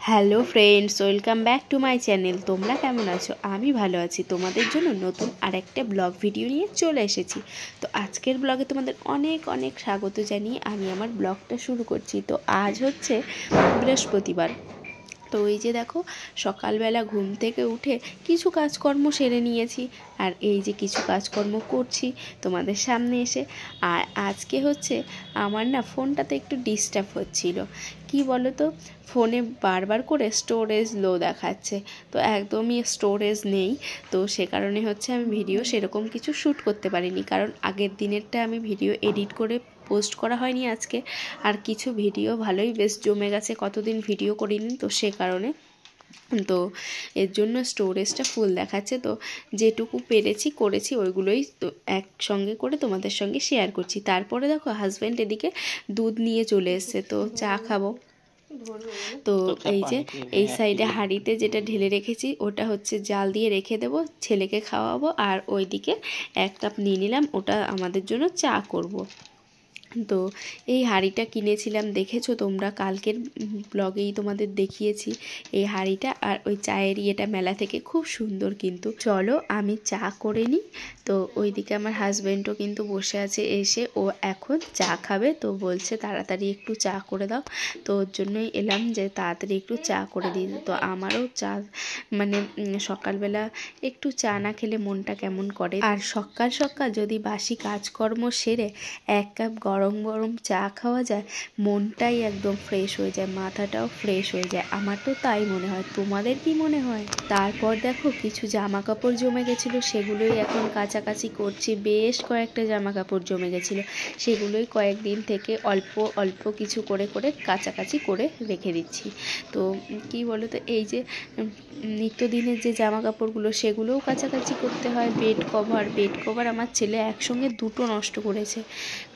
Hello friends, welcome back to my channel. তোমরা কেমন আছো? আমি ভালো আছি। তোমাদের জন্য নতুন আরেকটা ব্লগ ভিডিও নিয়ে চলে এসেছি। তো আজকের ব্লগে তোমাদের অনেক অনেক স্বাগত জানিয়ে আমি আমার ব্লগটা শুরু করছি। তো আজ হচ্ছে বৃহস্পতিবার। তো এই যে দেখো, সকালবেলা ঘুম থেকে উঠে কিছু কাজকর্ম সেরে নিয়েছি, আর এই যে কিছু কাজকর্ম করছি তোমাদের সামনে এসে। আর আজকে হচ্ছে আমার না ফোনটাতে একটু ডিস্টার্ব হচ্ছিল। কি বলো তো, ফোনে বারবার করে স্টোরেজ লো দেখাচ্ছে, তো একদমই স্টোরেজ নেই। তো সে কারণে হচ্ছে আমি ভিডিও সেরকম কিছু শ্যুট করতে পারিনি, কারণ আগের দিনেরটা আমি ভিডিও এডিট করে পোস্ট করা হয়নি আজকে। আর কিছু ভিডিও ভালোই বেশ জমে গেছে, কতদিন ভিডিও করিনি, তো সে কারণে তো এর জন্য স্টোরেজটা ফুল দেখাচ্ছে। তো যেটুকু পেরেছি করেছি, ওইগুলোই তো একসঙ্গে করে তোমাদের সঙ্গে শেয়ার করছি। তারপরে দেখো, হাজব্যান্ড এদিকে দুধ নিয়ে চলে এসছে, তো চা খাবো। তো এই যে এই সাইডে হাঁড়িতে যেটা ঢেলে রেখেছি, ওটা হচ্ছে জাল দিয়ে রেখে দেবো, ছেলেকে খাওয়াবো। আর ওইদিকে 1 কাপ নিয়ে নিলাম, ওটা আমাদের জন্য চা করব। তো এই হাঁড়িটা কিনেছিলাম, দেখেছো তোমরা, কালকের ব্লগেই তোমাদের দেখিয়েছি এই হাঁড়িটা। আর ওই চায়ের ইয়েটা মেলা থেকে খুব সুন্দর। কিন্তু চলো আমি চা করে নিই। তো ওইদিকে আমার হাজব্যান্ডও কিন্তু বসে আছে, এসে ও এখন চা খাবে। তো বলছে তাড়াতাড়ি একটু চা করে দাও। তো ওর জন্যই এলাম যে তাড়াতাড়ি একটু চা করে দিই। তো আমারও চা মানে সকালবেলা একটু চা না খেলে মনটা কেমন করে। আর সকাল সকাল যদি বাসি কাজকর্ম সেরে 1 কাপ গরম গরম চা খাওয়া যায়, মনটাই একদম ফ্রেশ হয়ে যায়, মাথাটাও ফ্রেশ হয়ে যায়। আমার তো তাই মনে হয়, তোমাদের কি মনে হয়? তারপর দেখো, কিছু জামা কাপড় জমে গেছিলো, সেগুলোই এখন কাচাকাচি করছি। বেশ কয়েকটা জামা কাপড় জমে গেছিলো, সেগুলোই কয়েকদিন থেকে অল্প অল্প কিছু করে করে কাচাকাচি করে রেখে দিচ্ছি। তো কি বলো তো, এই যে নিত্যদিনের যে জামা কাপড়গুলো, সেগুলোও কাচাকাচি করতে হয়। বেড কভার আমার ছেলে একসঙ্গে 2টো নষ্ট করেছে।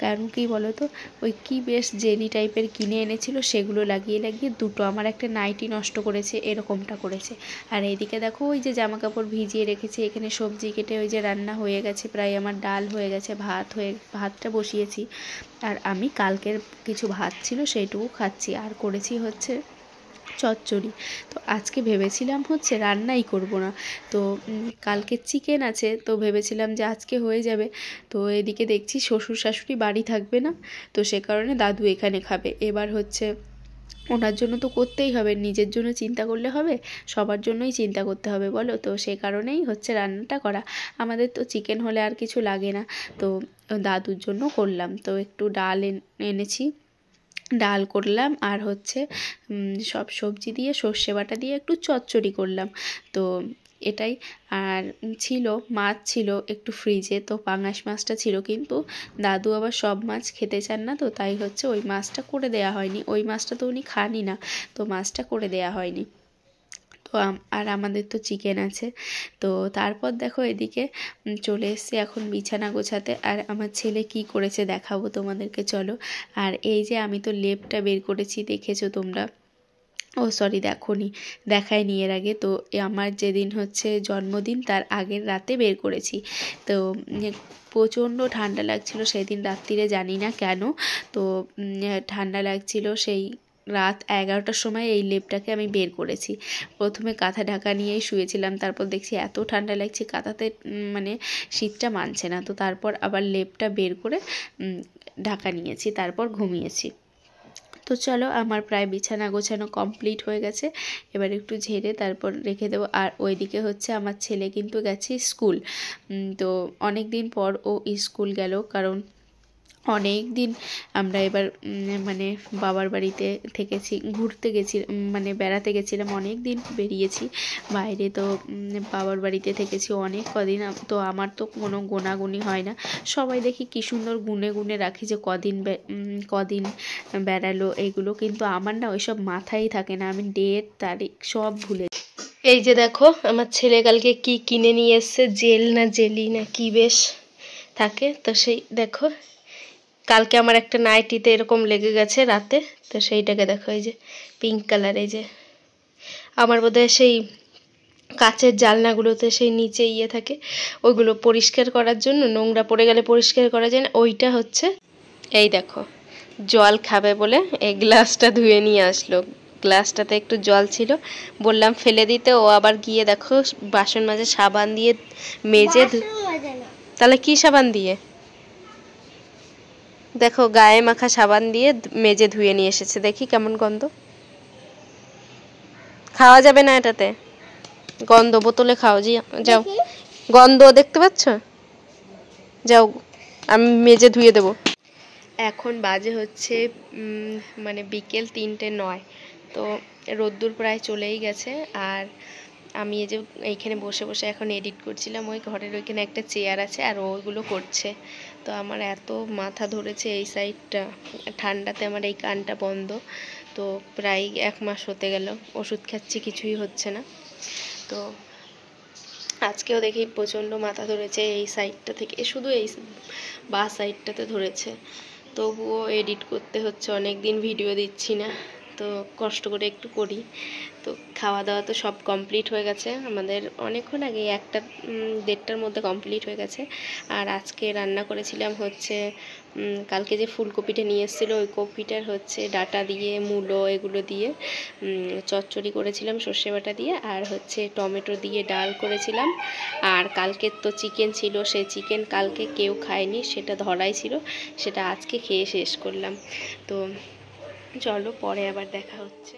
কারণ কি বলো তো, ওই কি বেশ জেলি টাইপের কিনে এনেছিল, সেগুলো লাগিয়ে লাগিয়ে 2টো, আমার একটা নাইটি নষ্ট করেছে, এরকমটা করেছে। আর এইদিকে দেখো, ওই যে জামা কাপড় ভিজিয়ে রেখেছি, এখানে সবজি কেটে ওই যে রান্না হয়ে গেছে প্রায়, আমার ডাল হয়ে গেছে, ভাতটা বসিয়েছি। আর আমি কালকের কিছু ভাত ছিল সেইটুকু খাচ্ছি। আর করেছি হচ্ছে চচ্চড়ি। তো আজকে ভেবেছিলাম হচ্ছে রান্নাই করব না, তো কালকে চিকেন আছে, তো ভেবেছিলাম যে আজকে হয়ে যাবে। তো এদিকে দেখছি শ্বশুর শাশুড়ি বাড়ি থাকবে না, তো সে কারণে দাদু এখানে খাবে। এবার হচ্ছে ওনার জন্য তো করতেই হবে, নিজের জন্য চিন্তা করলে হবে? সবার জন্যই চিন্তা করতে হবে বলো? তো সে কারণেই হচ্ছে রান্নাটা করা। আমাদের তো চিকেন হলে আর কিছু লাগে না, তো দাদুর জন্য করলাম। তো একটু ডাল এনেছি, ডাল করলাম, আর হচ্ছে সব সবজি দিয়ে সর্ষে বাটা দিয়ে একটু চচ্চড়ি করলাম। তো এটাই। আর ছিল মাছ ছিল একটু ফ্রিজে, তো পাঙাশ মাছটা ছিল, কিন্তু দাদু আবার সব মাছ খেতে চান না, তো তাই হচ্ছে ওই মাছটা করে দেয়া হয়নি। ওই মাছটা তো উনি খানই না, তো মাছটা করে দেয়া হয়নি। তো আর আমাদের তো চিকেন আছে। তো তারপর দেখো, এদিকে চলে এসেছি এখন বিছানা গোছাতে। আর আমার ছেলে কি করেছে দেখাবো তোমাদেরকে, চলো। আর এই যে আমি তো লেপটা বের করেছি, দেখেছো তোমরা? ও সরি, দেখায়নি এর আগে। তো আমার যেদিন হচ্ছে জন্মদিন, তার আগের রাতে বের করেছি। তো প্রচণ্ড ঠান্ডা লাগছিল সেদিন রাত্রিরে, জানি না কেন। তো ঠান্ডা লাগছিল, সেই রাত 11টার সময় এই লেপটাকে আমি বের করেছি। প্রথমে কাঁথা ঢাকা নিয়েই শুয়েছিলাম, তারপর দেখছি এত ঠান্ডা লাগছে, কাঁথাতে মানে শীতটা মানছে না। তো তারপর আবার লেপটা বের করে ঢাকা নিয়েছি, তারপর ঘুমিয়েছি। তো চলো, আমার প্রায় বিছানা গোছানো কমপ্লিট হয়ে গেছে। এবার একটু ঝেড়ে তারপর রেখে দেবো। আর ওইদিকে হচ্ছে আমার ছেলে কিন্তু গেছে স্কুল। তো অনেক দিন পর ও স্কুল গেল, কারণ অনেক দিন আমরা এবার মানে বাবার বাড়িতে থেকেছি, ঘুরতে গেছি, মানে বেড়াতে গেছিলাম, অনেক দিন বেরিয়েছি বাইরে। তো বাবার বাড়িতে থেকেছি অনেক কদিন। তো আমার তো কোনো গোনাগুনি হয় না, সবাই দেখি কী সুন্দর গুনে গুনে রাখি যে কদিন বেড়ালো এইগুলো, কিন্তু আমার না ওইসব মাথায় থাকে না, আমি ডেট তারিখ সব ভুলে। এই যে দেখো, আমার ছেলে কালকে কি কিনে নিয়ে এসছে, জেল না জেলি না কি বেশ থাকে, তো সেই দেখো, কালকে আমার একটা নাইটিতে এরকম লেগে গেছে রাতে, তো সেইটাকে দেখো, এই যে পিঙ্ক কালার, এই যে আমার বোধহয় সেই কাচের জানলাগুলোতে সেই নিচে ইয়ে থাকে, ওইগুলো পরিষ্কার করার জন্য, নোংরা পড়ে গেলে পরিষ্কার করা যায় না, ওইটা হচ্ছে। এই দেখো, জল খাবে বলে এই গ্লাসটা ধুয়ে নিয়ে আসলো, গ্লাসটাতে একটু জল ছিল, বললাম ফেলে দিতে, ও আবার গিয়ে দেখো বাসন মাজে সাবান দিয়ে মেজে। তাহলে কি সাবান দিয়ে? দেখো গায়ে মাখা সাবান দিয়ে মেজে ধুয়ে নিয়ে এসেছে। দেখি কেমন গন্ধ। খাওয়া যাবে না এটাতে, গন্ধ। বোতলে খাও, জি যাও। গন্ধ দেখতে পাচ্ছ? যাও, আমি মেজে ধুয়ে দেবো। এখন বাজে হচ্ছে মানে বিকেল 3:09। তো রোদ্দুর প্রায় চলেই গেছে। আর আমি এই যে এইখানে বসে বসে এখন এডিট করছিলাম। ওই ঘরের ওইখানে একটা চেয়ার আছে আর ওইগুলো করছে। তো আমার এত মাথা ধরেছে এই সাইডটা, ঠান্ডাতে আমার এই কানটা বন্ধ। তো প্রায় 1 মাস হতে গেল, ওষুধ খাচ্ছি, কিছুই হচ্ছে না। তো আজকেও দেখি প্রচণ্ড মাথা ধরেছে এই সাইডটা থেকে, শুধু এই বা সাইডটাতে ধরেছে। তবুও এডিট করতে হচ্ছে, অনেক দিন ভিডিও দিচ্ছি না, তো কষ্ট করে একটু করি। তো খাওয়া দাওয়া তো সব কমপ্লিট হয়ে গেছে আমাদের অনেকক্ষণ আগে, 1টা 1:30টার মধ্যে কমপ্লিট হয়ে গেছে। আর আজকে রান্না করেছিলাম হচ্ছে কালকে যে ফুলকপিটা নিয়ে এসেছিলো, ওই কপিটার হচ্ছে ডাটা দিয়ে, মূলো এগুলো দিয়ে চচ্চড়ি করেছিলাম সর্ষে বাটা দিয়ে, আর হচ্ছে টমেটো দিয়ে ডাল করেছিলাম। আর কালকের তো চিকেন ছিল, সেই চিকেন কালকে কেউ খায়নি, সেটা ধরাই ছিল, সেটা আজকে খেয়ে শেষ করলাম। তো চলো পরে আবার দেখা হচ্ছে।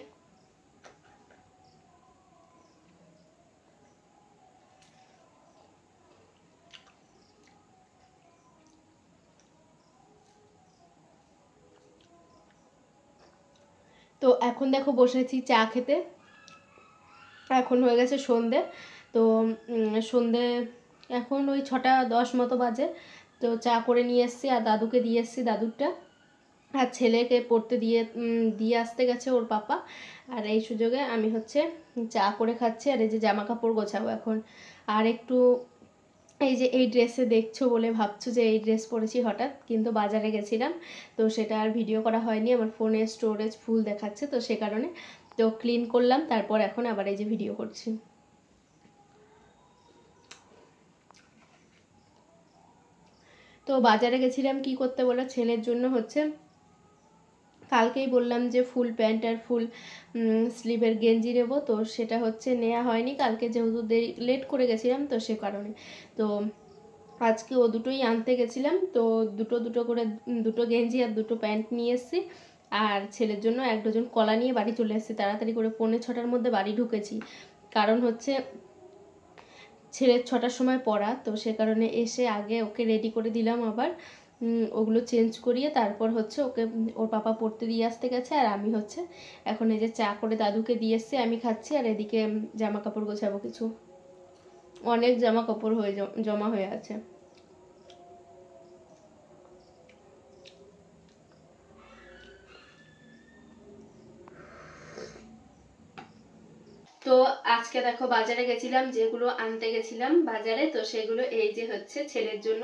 তো এখন দেখো বসেছি চা খেতে। এখন হয়ে গেছে সন্ধে। তো সন্ধে এখন ওই 6:10 মতো বাজে। তো চা করে নিয়ে এসেছি আর দাদুকে দিয়ে এসেছি দাদুরটা। আর ছেলেকে পড়তে দিয়ে আসতে গেছে ওর পাপা। আর এই সুযোগে আমি হচ্ছে চা করে খাচ্ছি আর এই যে জামা কাপড় গোছাবো এখন। আর একটু এই যে এই ড্রেসে দেখছো বলে ভাবছো যে এই ড্রেস পরেছি হঠাৎ, কিন্তু বাজারে গেছিলাম, তো সেটা আর ভিডিও করা হয়নি, আমার ফোনে স্টোরেজ ফুল দেখাচ্ছে, তো সে কারণে তো ক্লিন করলাম, তারপর এখন আবার এই যে ভিডিও করছি। তো বাজারে গেছিলাম কি করতে বলো, ছেলের জন্য হচ্ছে কালকেই বললাম যে ফুল প্যান্ট আর ফুল স্লিভের গেঞ্জি নেবো, তো সেটা হচ্ছে নেওয়া হয়নি কালকে, যেহেতু লেট করে গেছিলাম, তো সে কারণে। তো আজকে ও দুটোই আনতে গেছিলাম, তো দুটো দুটো করে দুটো গেঞ্জি আর দুটো প্যান্ট নিয়ে এসেছি। আর ছেলের জন্য 1 ডজন কলা নিয়ে বাড়ি চলে এসেছি, তাড়াতাড়ি করে 5:45-6টার মধ্যে বাড়ি ঢুকেছি, কারণ হচ্ছে ছেলের 6টার সময় পড়া, তো সে কারণে এসে আগে ওকে রেডি করে দিলাম, আবার ওগুলো চেঞ্জ করিয়ে তারপর হচ্ছে ওকে ওর পাপা পড়তে দিয়ে আসতে গেছে। আর আমি হচ্ছে এখন এই যে চা করে দাদুকে দিয়ে এসছি, আমি খাচ্ছি, আর এদিকে জামা কাপড় গোছাবো কিছু, অনেক জামা কাপড় হয়ে জমা হয়ে আছে। তো আজকে দেখো বাজারে গেছিলাম, যেগুলো আনতে গেছিলাম বাজারে, তো সেগুলো এই যে হচ্ছে ছেলের জন্য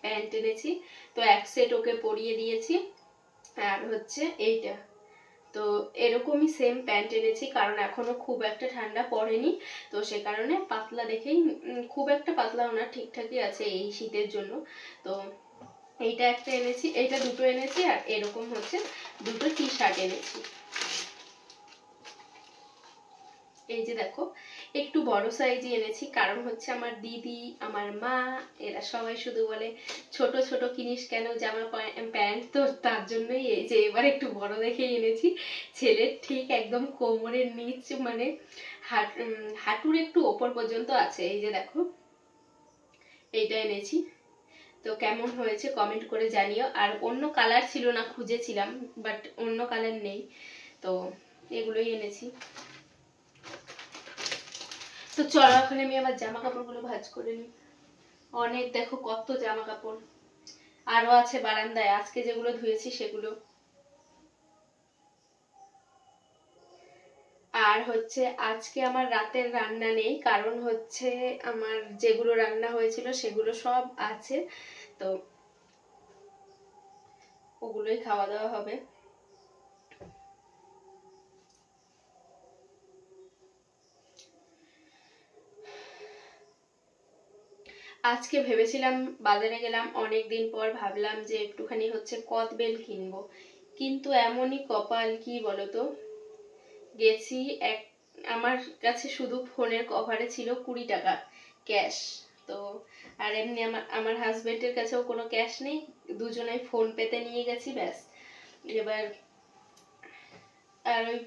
প্যান্ট এনেছি, তো 1 সেট ওকে পরিয়ে দিয়েছি। আর হচ্ছে এইটা, তো এরকমই সেম প্যান্ট এনেছি, কারণ এখনো খুব একটা ঠান্ডা পড়েনি, তো সে কারণে পাতলা দেখেই, খুব একটা পাতলাও না, ঠিকঠাকই আছে এই শীতের জন্য। তো এইটা একটা এনেছি, এইটা দুটো এনেছি, আর এরকম হচ্ছে দুটো টি শার্ট এনেছি। এই যে দেখো একটু বড় সাইজই এনেছি, কারণ হচ্ছে আমার দিদি, আমার মা, এরা সবাই শুধু বলে ছোট ছোট কিনিস কেন জামা প্যান্ট, তো তার জন্যই এই যে এবার একটু বড় দেখেই এনেছি। ছেলের ঠিক একদম কোমরের নিচ, মানে হাঁটুর একটু ওপর পর্যন্ত আছে। এই যে দেখো এইটা এনেছি, তো কেমন হয়েছে কমেন্ট করে জানিও। আর অন্য কালার ছিল না, খুঁজেছিলাম, বাট অন্য কালার নেই, তো এগুলোই এনেছি। তো চলো এখন আমি আবার জামা কাপড়গুলো ভাঁজ করে নিই। অনেক দেখো কত জামা কাপড় আরো আছে বারান্দায়, আজকে যেগুলো ধুয়েছি সেগুলো। আর হচ্ছে আজকে আমার রাতের রান্না নেই, কারণ হচ্ছে আমার যেগুলো রান্না হয়েছিল সেগুলো সব আছে, তো ওগুলোই খাওয়া দাওয়া হবে। আজকে ভেবেছিলাম বাজারে গেলাম অনেক দিন পর, ভাবলাম যে একটুখানি হচ্ছে কদবেল কিনবো, কিন্তু এমনই কপাল কি বলতো, গেছি, আমার কাছে শুধু ফোনের কভারে ছিল 20 টাকা ক্যাশ। তো আর এমনি আমার হাজবেন্ডের কাছেও কোনো ক্যাশ নেই, দুজনেই ফোন পেতে নিয়ে গেছি ব্যাস। এবার আর ওই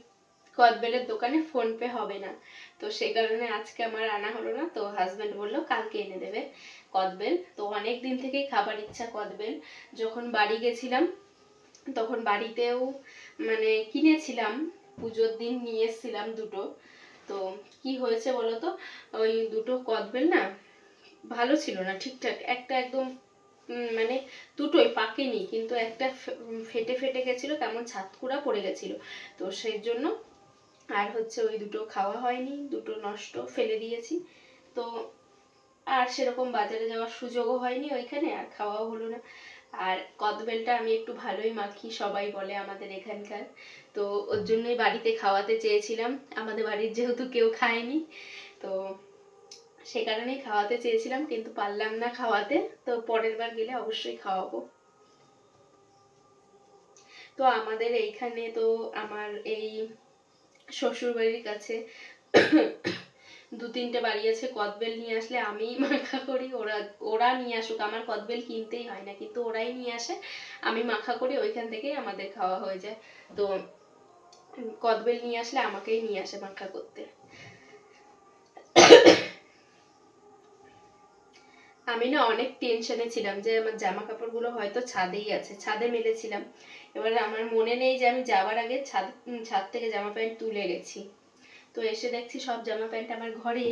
কদবেলের দোকানে ফোন পে হবে না, তো সেই কারণে আজকে আমার আনা হলো না। তো হাজবেন্ড বললো কালকে এনে দেবে কদবেল। তো অনেক দিন থেকেই খাবার ইচ্ছা কদবেল। যখন বাড়ি গেছিলাম তখন বাড়িতেও মানে কিনেছিলাম, পুজোর দিন নিয়ে এসেছিলাম দুটো। তো কি হয়েছে বলতো, ওই দুটো কদবেল না ভালো ছিল না ঠিকঠাক, একটা একদম মানে দুটোই পাকেনি, কিন্তু একটা ফেটে ফেটে গেছিল, কেমন ছাতকুড়া পড়ে গেছিল। তো সেই জন্য আর হচ্ছে ওই দুটো খাওয়া হয়নি, দুটো নষ্ট ফেলে দিয়েছি। তো আর সেরকম বাজারে যাওয়ার সুযোগও হয়নি ওইখানে, আর খাওয়াও হলো না। আর কদবেলটা আমি একটু ভালোই মাখি, সবাই বলে আমাদের এখানকার, তো ওর জন্যই বাড়িতে খাওয়াতে চেয়েছিলাম। আমাদের বাড়ির যেহেতু কেউ খায়নি, তো সে কারণেই খাওয়াতে চেয়েছিলাম, কিন্তু পারলাম না খাওয়াতে। তো পরের বার গেলে অবশ্যই খাওয়াবো। তো আমাদের এইখানে তো আমার এই শ্বশুর বাড়ির কাছে 2-3টে বাড়ি আছে, কদবেল নিয়ে আসলে আমি মাখা করি, ওরা নিয়ে আসুক, আমার কদবেল কিনতেই হয় না, কিন্তু ওরাই নিয়ে আসে, আমি মাখা করি, ওইখান থেকেই আমাদের খাওয়া হয়ে যায়। তো কদবেল নিয়ে আসলে আমাকেই নিয়ে আসে মাখা করতে। আমি না অনেক টেনশনে ছিলাম যে আমার জামা কাপড়গুলো হয়তো ছাদেই আছে, ছাদে মেলেছিলাম। এবার আমার মনে নেই যে আমি যাওয়ার আগে ছাদ থেকে জামা প্যান্ট তুলে গেছি। তো এসে দেখছি সব জামা প্যান্ট আমার ঘরে।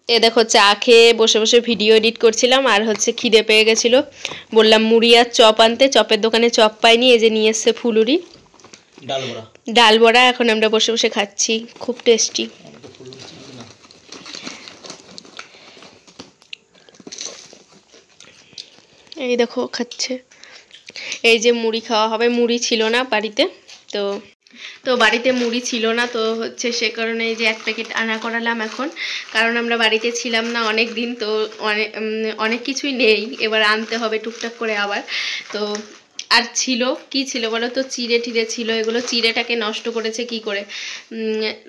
এ দেখো চা খেয়ে বসে বসে ভিডিও এডিট করছিলাম, আর হচ্ছে খিদে পেয়ে গেছিলো, বললাম মুড়ি আর চপ আনতে, চপের দোকানে চপ পাইনি, এই যে নিয়ে এসছে ফুলুরি ডাল বড়া। এখন আমরা বসে বসে খাচ্ছি, খুব টেস্টি। এই দেখো খাচ্ছে। এই যে মুড়ি খাওয়া হবে, মুড়ি ছিল না বাড়িতে, তো বাড়িতে মুড়ি ছিল না, তো হচ্ছে সে কারণে এই যে 1 প্যাকেট আনা করালাম এখন, কারণ আমরা বাড়িতে ছিলাম না অনেক দিন, তো অনেক কিছুই নেই, এবার আনতে হবে টুকটাক করে আবার। তো আর ছিল কি ছিল বলো তো, চিড়ে টিড়ে ছিল, এগুলো চিড়েটাকে নষ্ট করেছে কি করে,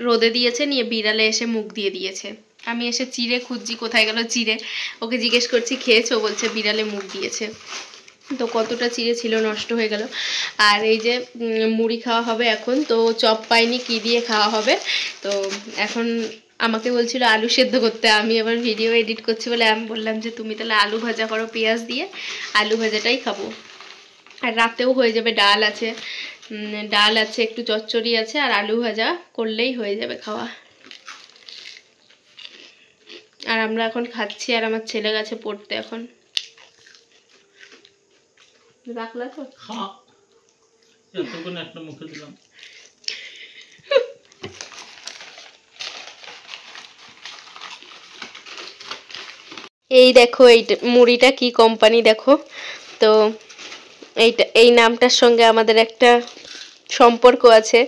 রোদে দিয়েছে, নিয়ে বিড়ালে এসে মুখ দিয়ে দিয়েছে। আমি এসে চিড়ে খুঁজছি, কোথায় গেল চিড়ে, ওকে জিজ্ঞেস করছি খেয়েছো, বলছে বিড়ালে মুখ দিয়েছে। তো কতটা চিড়ে ছিল, নষ্ট হয়ে গেল। আর এই যে মুড়ি খাওয়া হবে এখন, তো চপ পাইনি, কি দিয়ে খাওয়া হবে। তো এখন আমাকে বলছিল আলু সেদ্ধ করতে, আমি আবার ভিডিও এডিট করছি বলে আমি বললাম যে তুমি তাহলে আলু ভাজা করো পেঁয়াজ দিয়ে, আলু ভাজাটাই খাবো। আর রাতেও হয়ে যাবে, ডাল আছে একটু, চচ্চড়ি আছে, আর আলু ভাজা করলেই হয়ে যাবে খাওয়া। আর আমরা এখন খাচ্ছি, আর আমার ছেলে গেছে পড়তে এখন। রাখলা তো একটা মুখে দিলাম। এই দেখো এই মুড়িটা কি কোম্পানি দেখো, তো এই নামটার সঙ্গে আমাদের একটা সম্পর্ক আছে।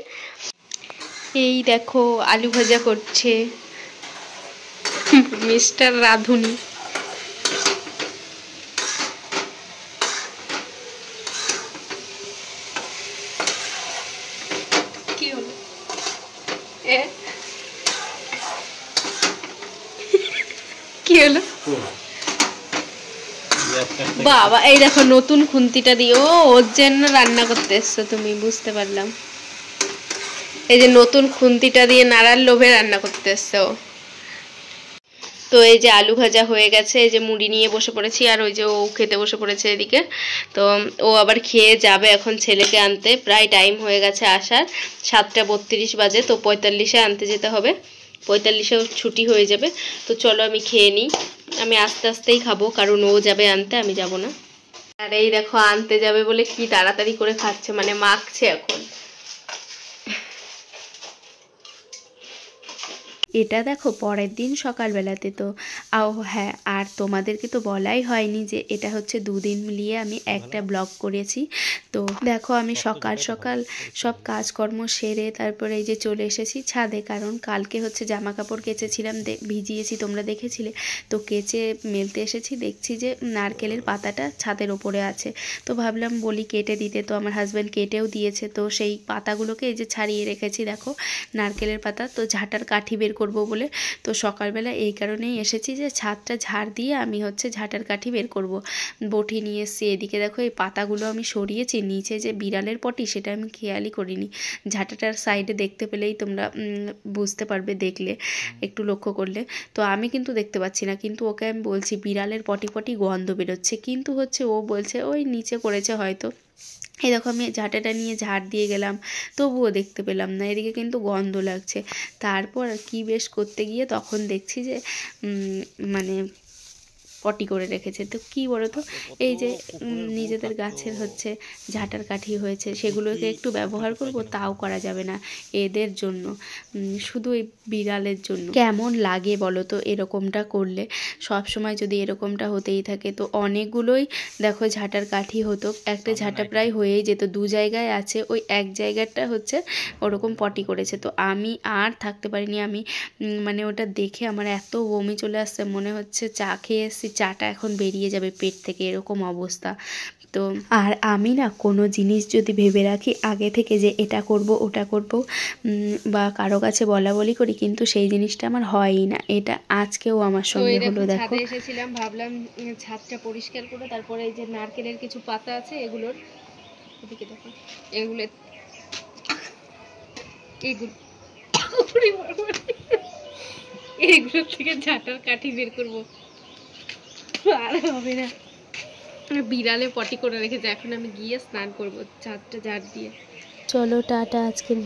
এই দেখো আলু ভাজা করছে মিস্টার রাধুনি। কি হলো কি হলো বাবা, এই দেখো নতুন খুন্তিটা দিয়ে ওর জন্য রান্না করতে এসছো তুমি, বুঝতে পারলাম। এই যে নতুন খুন্তিটা দিয়ে নাড়ার লোভে রান্না করতে এসছো। তো এই যে আলু ভাজা হয়ে গেছে, এই যে মুড়ি নিয়ে বসে পড়েছি, আর ওই যে ও খেতে বসে পড়েছে এদিকে। তো ও আবার খেয়ে যাবে এখন ছেলেকে আনতে, প্রায় টাইম হয়ে গেছে আসার, 7টা 32 বাজে, তো 45-এ আনতে যেতে হবে, 45-এও ছুটি হয়ে যাবে। তো চলো আমি খেয়ে নিই, আমি আস্তে আস্তেই খাবো, কারণ ও যাবে আনতে, আমি যাব না। আর এই দেখো আনতে যাবে বলে কি তাড়াতাড়ি করে খাচ্ছে, মানে মাখছে এখন। এটা দেখো পরের দিন সকালবেলাতে। তো হ্যাঁ, আর তোমাদেরকে তো বলাই হয়নি যে এটা হচ্ছে দুদিন মিলিয়ে আমি একটা ব্লগ করেছি। তো দেখো আমি সকাল সকাল সব কাজকর্ম সেরে তারপরে এই যে চলে এসেছি ছাদে, কারণ কালকে হচ্ছে জামা কাপড় কেচেছিলাম, ভিজিয়েছি, তোমরা দেখেছিলে। তো কেচে মেলতে এসেছি, দেখছি যে নারকেলের পাতাটা ছাদের ওপরে আছে। তো ভাবলাম বলি কেটে দিতে, তো আমার হাজব্যান্ড কেটেও দিয়েছে। তো সেই পাতাগুলোকে এই যে ছাড়িয়ে রেখেছি, দেখো নারকেলের পাতা। তো ঝাঁটার কাঠি বের করব বলে, তো সকালবেলা এই কারণেই এসেছি যে ছাদটা ঝাড় দিয়ে আমি হচ্ছে ঝাঁটার কাঠি বের করব। বটি নিয়ে এসেছি। এদিকে দেখো এই পাতাগুলো আমি সরিয়েছি, নিচে যে বিড়ালের পটি সেটা আমি খেয়ালই করিনি। ঝাঁটাটার সাইডে দেখতে পেলেই তোমরা বুঝতে পারবে, দেখলে একটু লক্ষ্য করলে। তো আমি কিন্তু দেখতে পাচ্ছি না, কিন্তু ওকে আমি বলছি বিড়ালের পটি পটি গন্ধ বেরোচ্ছে, কিন্তু হচ্ছে ও বলছে ওই নিচে করেছে হয়তো। এই দেখো আমি ঝাঁটাটা নিয়ে ঝাড় দিয়ে গেলাম, তবুও দেখতে পেলাম না, এদিকে কিন্তু গন্ধ লাগছে। তারপর কি বেশ করতে গিয়ে তখন দেখছি যে মানে পটি করে রেখেছে। তো কী বলো তো, এই যে নিজেদের গাছের হচ্ছে ঝাঁটার কাঠি হয়েছে, সেগুলোকে একটু ব্যবহার করব, তাও করা যাবে না এদের জন্য, শুধু এই বিড়ালের জন্য। কেমন লাগে বলো তো এরকমটা করলে? সব সময় যদি এরকমটা হতেই থাকে তো অনেকগুলোই দেখো ঝাঁটার কাঠি হতো, একটা ঝাঁটা প্রায় হয়েই যেত। দু জায়গায় আছে, ওই এক জায়গাটা হচ্ছে ওরকম পটি করেছে। তো আমি আর থাকতে পারিনি, আমি মানে ওটা দেখে আমার এত বমি চলে আসছে, মনে হচ্ছে চা খেয়ে এসেছি, চাটা এখন বেরিয়ে যাবে পেট থেকে, এরকম অবস্থা। তো আর আমি না কোনো জিনিস যদি ভেবে রাখি আগে থেকে যে এটা করব ওটা করব, বা কারো কাছে বলা বলি করি, কিন্তু সেই জিনিসটা আমার হয়ই না। এটা আজকেও আমার সঙ্গে হলো। দেখো ছাদে এসেছিলাম, ভাবলাম ছাদটা পরিষ্কার করে তারপরে এই যে নারকেলের কিছু পাতা আছে এগুলোর, এদিকে দেখো এগুলো, এগুলো থেকে ঝাঁটার কাঠি বের করবো, আর হবে না। বিড়ালে পটি করে রেখেছে, এখন আমি গিয়ে স্নান করবো ছাদটা ঝাড় দিয়ে। চলো টাটা আজকের